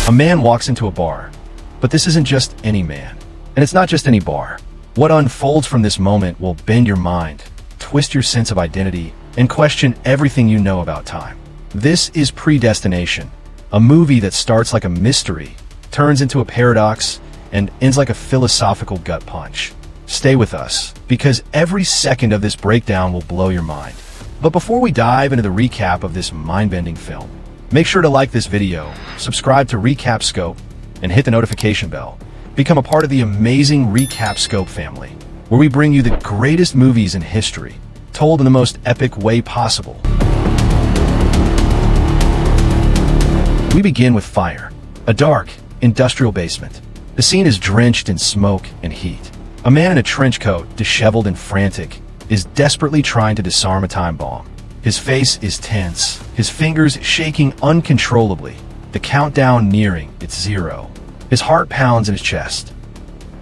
A man walks into a bar, but this isn't just any man, and it's not just any bar. What unfolds from this moment will bend your mind, twist your sense of identity, and question everything you know about time. This is Predestination, a movie that starts like a mystery, turns into a paradox, and ends like a philosophical gut punch. Stay with us, because every second of this breakdown will blow your mind. But before we dive into the recap of this mind-bending film, make sure to like this video, subscribe to Recap Scope, and hit the notification bell. Become a part of the amazing Recap Scope family, where we bring you the greatest movies in history, told in the most epic way possible. We begin with Fire, a dark, industrial basement. The scene is drenched in smoke and heat. A man in a trench coat, disheveled and frantic, is desperately trying to disarm a time bomb. His face is tense, his fingers shaking uncontrollably, the countdown nearing its zero. His heart pounds in his chest.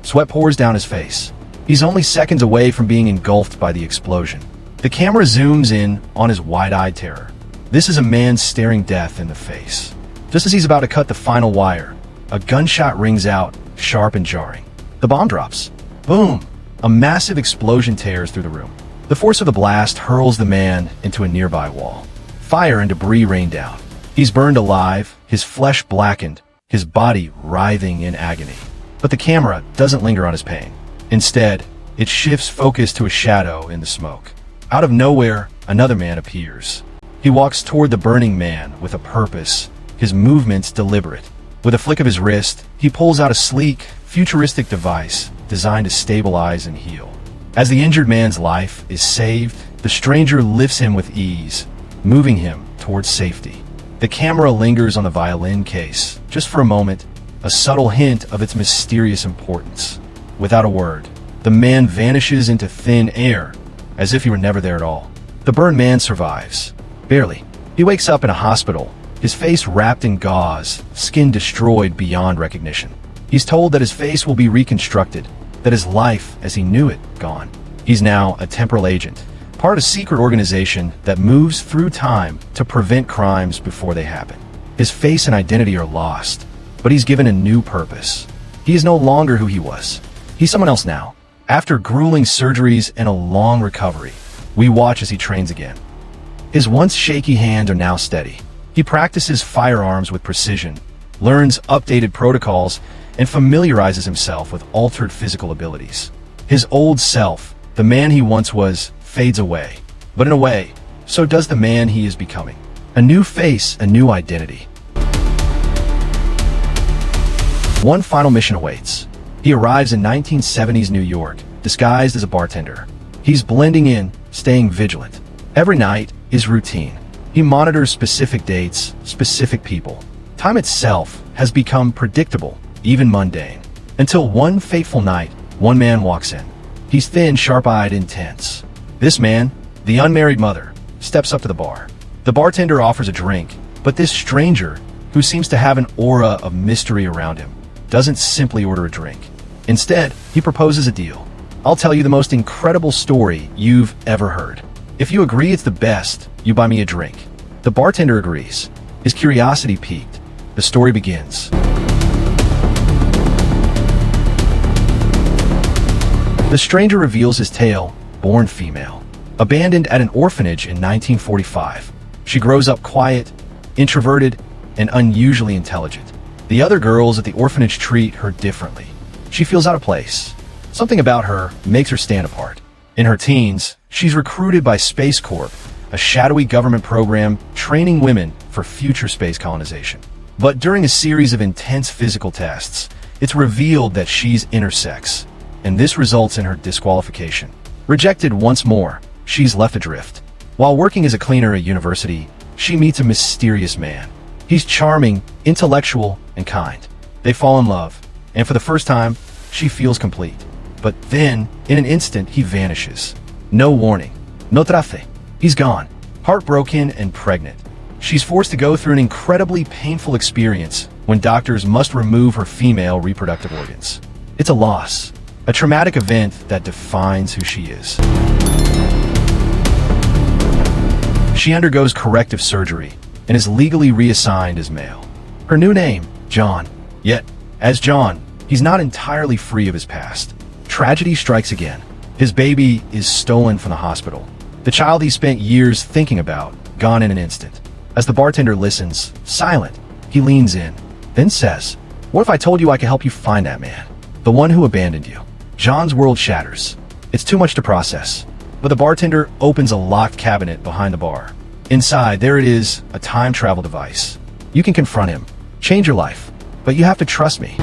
Sweat pours down his face. He's only seconds away from being engulfed by the explosion. The camera zooms in on his wide-eyed terror. This is a man staring death in the face. Just as he's about to cut the final wire, a gunshot rings out, sharp and jarring. The bomb drops. Boom! A massive explosion tears through the room. The force of the blast hurls the man into a nearby wall. Fire and debris rain down. He's burned alive, his flesh blackened, his body writhing in agony. But the camera doesn't linger on his pain. Instead, it shifts focus to a shadow in the smoke. Out of nowhere, another man appears. He walks toward the burning man with a purpose, his movements deliberate. With a flick of his wrist, he pulls out a sleek, futuristic device designed to stabilize and heal. As the injured man's life is saved, the stranger lifts him with ease, moving him towards safety. The camera lingers on the violin case, just for a moment, a subtle hint of its mysterious importance. Without a word, the man vanishes into thin air, as if he were never there at all. The burned man survives. Barely. He wakes up in a hospital, his face wrapped in gauze, skin destroyed beyond recognition. He's told that his face will be reconstructed, that his life as he knew it, gone. He's now a temporal agent, part of a secret organization that moves through time to prevent crimes before they happen. His face and identity are lost, but he's given a new purpose. He is no longer who he was. He's someone else now. After grueling surgeries and a long recovery, we watch as he trains again. His once shaky hands are now steady. He practices firearms with precision, learns updated protocols, and familiarizes himself with altered physical abilities. His old self, the man he once was, fades away. But in a way, so does the man he is becoming. A new face, a new identity. One final mission awaits. He arrives in 1970s New York, disguised as a bartender. He's blending in, staying vigilant. Every night is routine. He monitors specific dates, specific people. Time itself has become predictable, even mundane. Until one fateful night, one man walks in. He's thin, sharp-eyed, intense. This man, the unmarried mother, steps up to the bar. The bartender offers a drink, but this stranger, who seems to have an aura of mystery around him, doesn't simply order a drink. Instead, he proposes a deal. I'll tell you the most incredible story you've ever heard. If you agree it's the best, you buy me a drink. The bartender agrees. His curiosity piqued. The story begins. The stranger reveals his tale, born female. Abandoned at an orphanage in 1945. She grows up quiet, introverted, and unusually intelligent. The other girls at the orphanage treat her differently. She feels out of place. Something about her makes her stand apart. In her teens, she's recruited by Space Corp, a shadowy government program training women for future space colonization. But during a series of intense physical tests, it's revealed that she's intersex, and this results in her disqualification. Rejected once more, she's left adrift. While working as a cleaner at university, she meets a mysterious man. He's charming, intellectual, and kind. They fall in love, and for the first time, she feels complete. But then, in an instant, he vanishes. No warning. No trace. He's gone. Heartbroken and pregnant. She's forced to go through an incredibly painful experience when doctors must remove her female reproductive organs. It's a loss. A traumatic event that defines who she is. She undergoes corrective surgery and is legally reassigned as male. Her new name, John. Yet, as John, he's not entirely free of his past. Tragedy strikes again. His baby is stolen from the hospital. The child he spent years thinking about, gone in an instant. As the bartender listens, silent, he leans in, then says, "What if I told you I could help you find that man? The one who abandoned you?" John's world shatters. It's too much to process. But the bartender opens a locked cabinet behind the bar. Inside, there it is, a time travel device. You can confront him, change your life, but you have to trust me.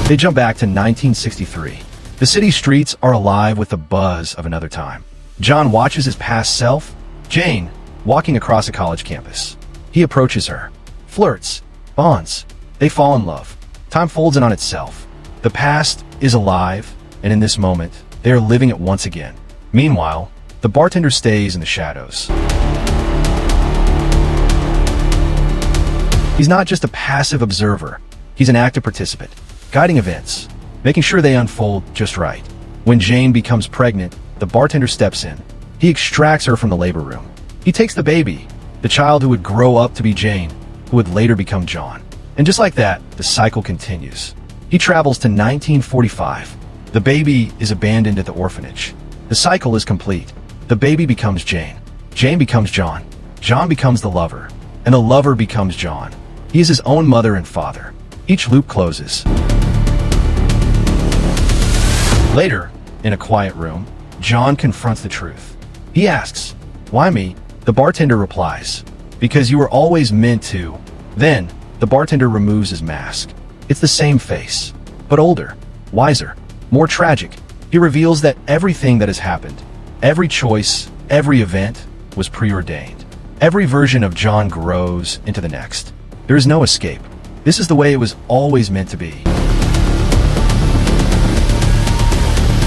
They jump back to 1963. The city streets are alive with the buzz of another time. John watches his past self, Jane, walking across a college campus. He approaches her, flirts, bonds. They fall in love. Time folds in on itself. The past is alive, and in this moment, they are living it once again. Meanwhile, the bartender stays in the shadows. He's not just a passive observer. He's an active participant, guiding events, making sure they unfold just right. When Jane becomes pregnant, the bartender steps in. He extracts her from the labor room. He takes the baby, the child who would grow up to be Jane, who would later become John. And just like that, the cycle continues. He travels to 1945. The baby is abandoned at the orphanage. The cycle is complete. The baby becomes Jane. Jane becomes John. John becomes the lover. And the lover becomes John. He is his own mother and father. Each loop closes. Later, in a quiet room, John confronts the truth. He asks, "Why me?" The bartender replies, "Because you were always meant to." Then, the bartender removes his mask. It's the same face, but older, wiser, more tragic. He reveals that everything that has happened, every choice, every event, was preordained. Every version of John grows into the next. There is no escape. This is the way it was always meant to be.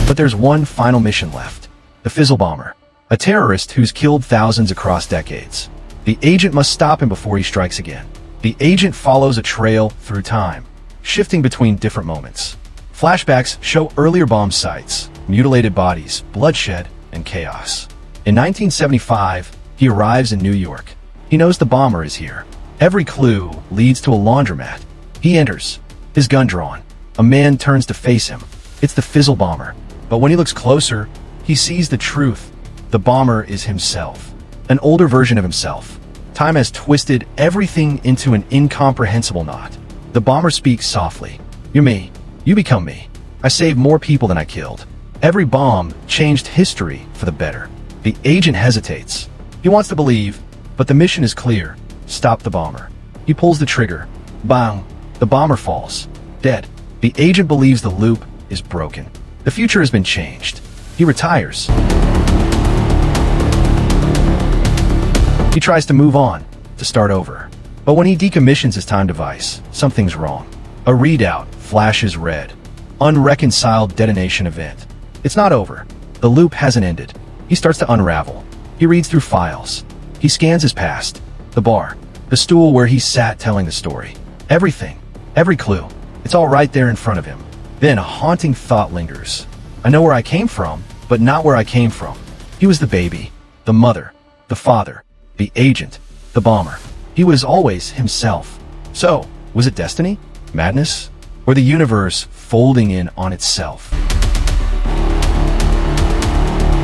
But there's one final mission left. The Fizzle Bomber, a terrorist who's killed thousands across decades. The agent must stop him before he strikes again. The agent follows a trail through time, shifting between different moments. Flashbacks show earlier bomb sites, mutilated bodies, bloodshed, and chaos. In 1975, he arrives in New York. He knows the bomber is here. Every clue leads to a laundromat. He enters, his gun drawn. A man turns to face him. It's the Fizzle Bomber. But when he looks closer, he sees the truth. The bomber is himself, an older version of himself. Time has twisted everything into an incomprehensible knot. The bomber speaks softly. "You're me. You become me. I saved more people than I killed." Every bomb changed history for the better. The agent hesitates. He wants to believe, but the mission is clear. Stop the bomber. He pulls the trigger. Bang! The bomber falls, dead. The agent believes the loop is broken. The future has been changed. He retires. He tries to move on, to start over. But when he decommissions his time device, something's wrong. A readout flashes red. Unreconciled detonation event. It's not over. The loop hasn't ended. He starts to unravel. He reads through files. He scans his past. The bar. The stool where he sat telling the story. Everything. Every clue. It's all right there in front of him. Then a haunting thought lingers. I know where I came from, but not where I came from. He was the baby, the mother, the father, the agent, the bomber. He was always himself. So, was it destiny? Madness? Or the universe folding in on itself?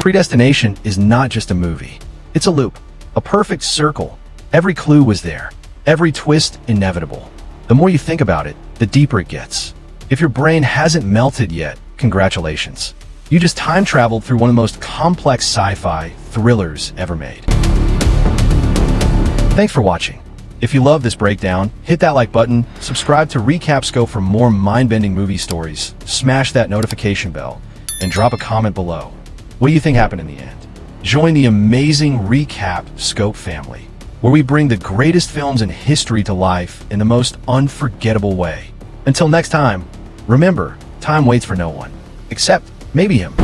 Predestination is not just a movie. It's a loop, a perfect circle. Every clue was there, every twist inevitable. The more you think about it, the deeper it gets. If your brain hasn't melted yet, congratulations. You just time traveled through one of the most complex sci-fi thrillers ever made. Thanks for watching. If you love this breakdown, hit that like button, subscribe to Recap Scope for more mind-bending movie stories, smash that notification bell, and drop a comment below. What do you think happened in the end? Join the amazing Recap Scope family, where we bring the greatest films in history to life in the most unforgettable way. Until next time, remember, time waits for no one, except maybe him.